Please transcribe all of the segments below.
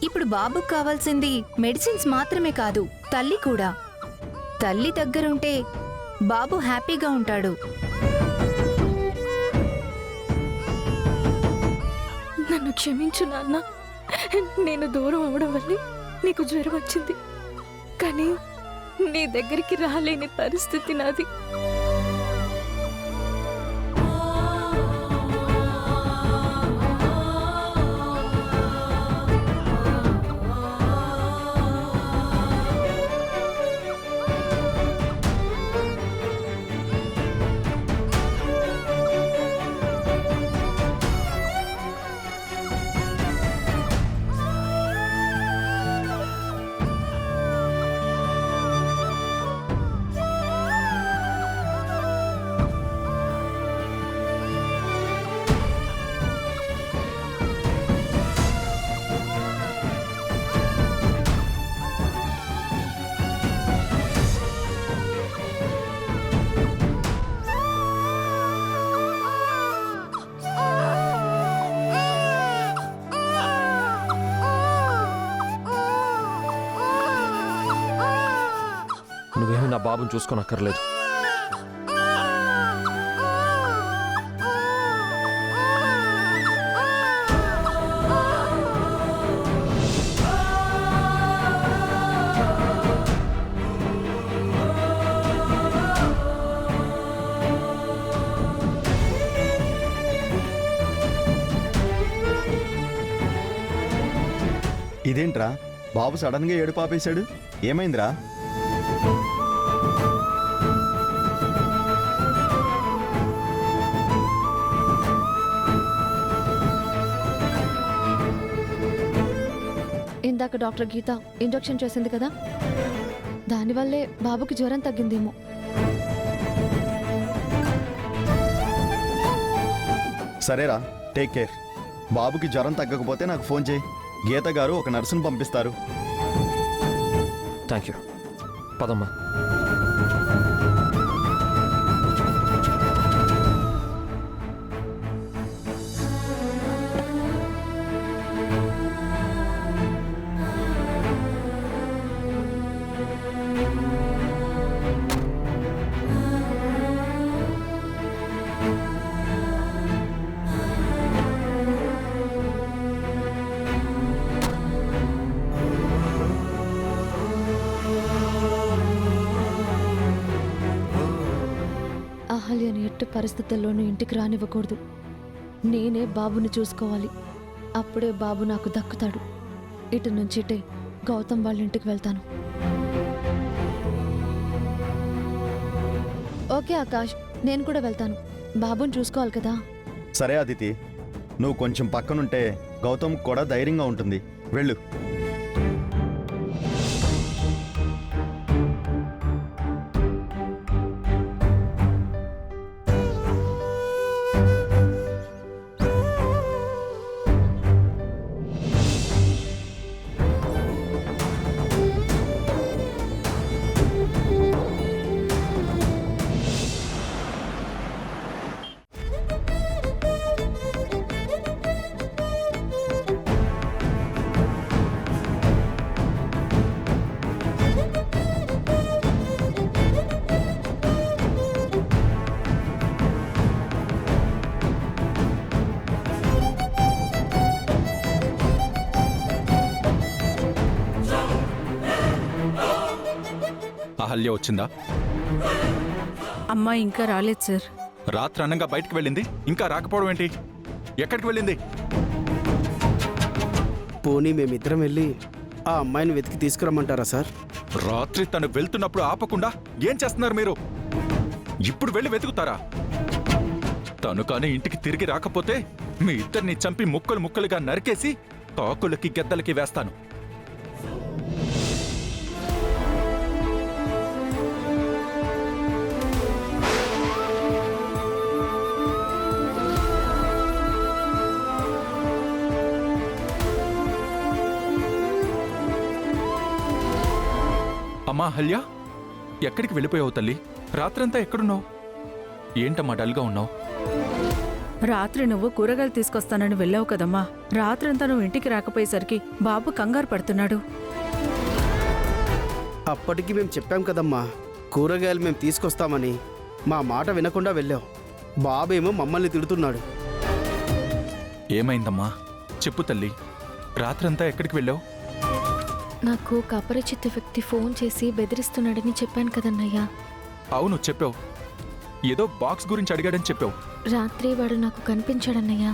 ఇప్పుడు బాబుకు కావాల్సింది మెడిసిన్స్ మాత్రమే కాదు, తల్లి కూడా. తల్లి దగ్గరుంటే బాబు హ్యాపీగా ఉంటాడు. నన్ను క్షమించు నాన్న. నేను దూరం అవడం వల్ల నీకు జ్వరం వచ్చింది, కానీ నీ దగ్గరికి రాలేని పరిస్థితి నాది. నువ్వేమీ నా బాబుని చూసుకోనక్కర్లేదు. ఇదేంట్రా బాబు సడన్ గా ఏడుపు ఆపేశాడు? ఏమైందిరా? ఇందాక డాక్టర్ గీత ఇంజెక్షన్ చేసింది కదా, దానివల్లే బాబుకి జ్వరం తగ్గిందేమో. సరేరా, టేక్ కేర్. బాబుకి జ్వరం తగ్గకపోతే నాకు ఫోన్ చేయి. గీత గారు ఒక నర్సును పంపిస్తారు. Thank you. పదమ్మా. అహల్యని ఎట్టి పరిస్థితుల్లోనూ ఇంటికి రానివ్వకూడదు. నేనే బాబుని చూసుకోవాలి. అప్పుడే బాబు నాకు దక్కుతాడు. ఇటు నుంచి ఇటే గౌతమ్ వాళ్ళ ఇంటికి వెళ్తాను. ఓకే ఆకాష్, నేను కూడా వెళ్తాను. బాబుని చూసుకోవాలి కదా. సరే అదితి, నువ్వు కొంచెం పక్కనుంటే గౌతమ్ కూడా ధైర్యంగా ఉంటుంది. వెళ్ళు. అహల్య వచ్చిందా? అమ్మా ఇంకా రాలేదు సార్. రాత్రి అన్నంగా బయటికి వెళ్ళింది, ఇంకా రాకపోవడం ఏంటి? ఎక్కడికి వెళ్ళింది? పోనీ మేమిద్దరం వెళ్ళి ఆ అమ్మాయిని వెతికి తీసుకురమ్మంటారా సార్? రాత్రి తను వెళ్తున్నప్పుడు ఆపకుండా ఏం చేస్తున్నారు మీరు? ఇప్పుడు వెళ్ళి వెతుకుతారా? తను కానీ ఇంటికి తిరిగి రాకపోతే మీ ఇద్దరిని చంపి ముక్కలు ముక్కలుగా నరికేసి కాకులకి గెద్దలకి వేస్తాను. అమ్మా అహల్య, ఎక్కడికి వెళ్ళిపోయావు తల్లి? రాత్రంతా ఎక్కడున్నావు? ఏంటమ్మా డల్గా ఉన్నావు? రాత్రి నువ్వు కూరగాయలు తీసుకొస్తానని వెళ్ళావు కదమ్మా. రాత్రంతా నువ్వు ఇంటికి రాకపోయేసరికి బాబు కంగారు పడుతున్నాడు. అప్పటికి మేము చెప్పాం కదమ్మా, కూరగాయలు మేము తీసుకొస్తామని. మా మాట వినకుండా వెళ్ళావు. బాబేమో మమ్మల్ని తిడుతున్నాడు. ఏమైందమ్మా చెప్పు తల్లి, రాత్రంతా ఎక్కడికి వెళ్ళావు? నాకు ఒక అపరిచిత వ్యక్తి ఫోన్ చేసి బెదిరిస్తున్నాడని చెప్పాను కదన్నయ్యా. అవును చెప్పావు, ఏదో బాక్స్ గురించి అడిగాడని చెప్పావు. రాత్రి వాడు నాకు కనిపించాడన్నయ్యా.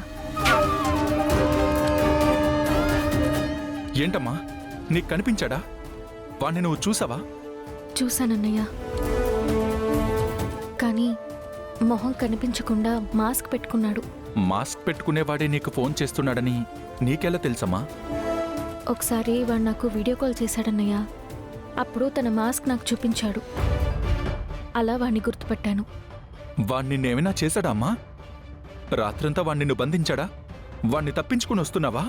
ఏంటమ్మా నీకు కనిపించాడా? వాణ్ణి నువ్వు చూసావా? చూశానన్నయ్యా, కానీ మొహం కనిపించకుండా మాస్క్ పెట్టుకున్నాడు. మాస్క్ పెట్టుకునేవాడే నీకు ఫోన్ చేస్తున్నాడని నీకెలా తెలుసమ్మా? ఒకసారి వాడు నాకు వీడియో కాల్ చేశాడన్నయ్యా. అప్పుడు తన మాస్క్ నాకు చూపించాడు. అలా వాణ్ణి గుర్తుపట్టాను. వాణ్ణి నిన్నేమైనా చేశాడా అమ్మా? రాత్రంతా వాణ్ణి నిన్ను బంధించాడా? వాణ్ణి తప్పించుకుని వస్తున్నావా?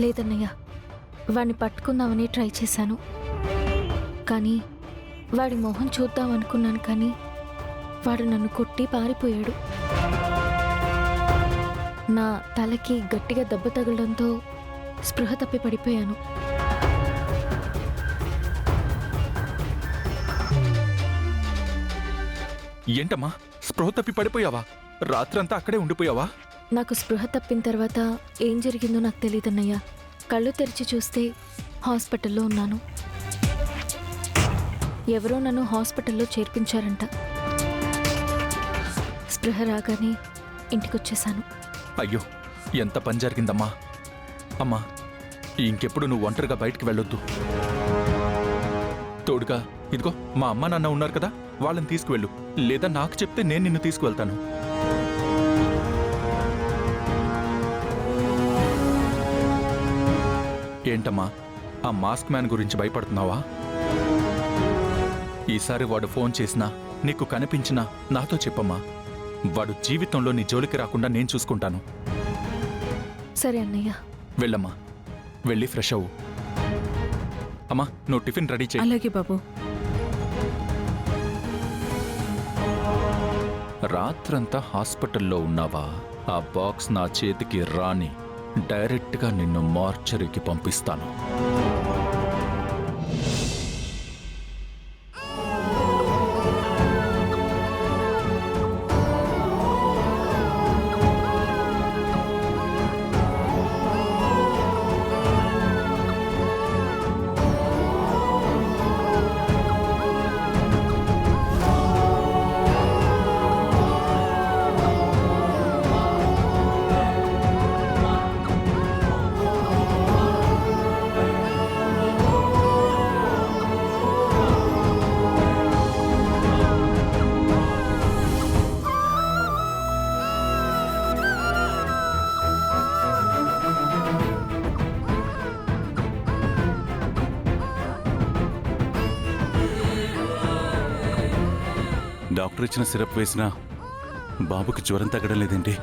లేదన్నయ్యా, వాణ్ణి పట్టుకుందామని ట్రై చేశాను. కానీ వాడి మొహం చూద్దాం అనుకున్నాను, కానీ వాడు నన్ను కొట్టి పారిపోయాడు. నా తలకి గట్టిగా దెబ్బ తగలడంతో స్పృహ తప్పి పడిపోయాను. ఏంటమ్మా స్పృహ తప్పి పడిపోయావా? రాత్రంతా అక్కడే ఉండిపోయావా? నాకు స్పృహ తప్పిన తర్వాత ఏం జరిగిందో నాకు తెలియదన్నయ్యా. కళ్ళు తెరిచి చూస్తే హాస్పిటల్లో ఉన్నాను. ఎవరో నన్ను హాస్పిటల్లో చేర్పించారంట. స్పృహ రాగానే ఇంటికొచ్చేశాను. అయ్యో ఎంత పని జరిగిందమ్మా. అమ్మా ఇంకెప్పుడు నువ్వు ఒంటరిగా బయటికి వెళ్ళొద్దు. తోడుగా ఇదిగో మా అమ్మ నాన్న ఉన్నారు కదా, వాళ్ళని తీసుకువెళ్ళు. లేదా నాకు చెప్తే నేను నిన్ను తీసుకువెళ్తాను. ఏంటమ్మా ఆ మాస్క్ మ్యాన్ గురించి భయపడుతున్నావా? ఈసారి వాడు ఫోన్ చేసినా నీకు కనిపించినా నాతో చెప్పమ్మా. వాడు జీవితంలో నీ జోలికి రాకుండా నేను చూసుకుంటాను. సరే అన్నయ్య. వెళ్ళమ్మా, వెళ్ళి ఫ్రెష్ అవ్వు. అమ్మా నువ్వు టిఫిన్ రెడీ చేయి. అలాగే బాబు. రాత్రంతా హాస్పిటల్లో ఉన్నావా? ఆ బాక్స్ నా చేతికి రాని డైరెక్ట్గా నిన్ను మార్చరీకి పంపిస్తాను. డాక్టర్ ఇచ్చిన సిరప్ వేసినా బాబుకి జ్వరం తగ్గడం లేదేంటి?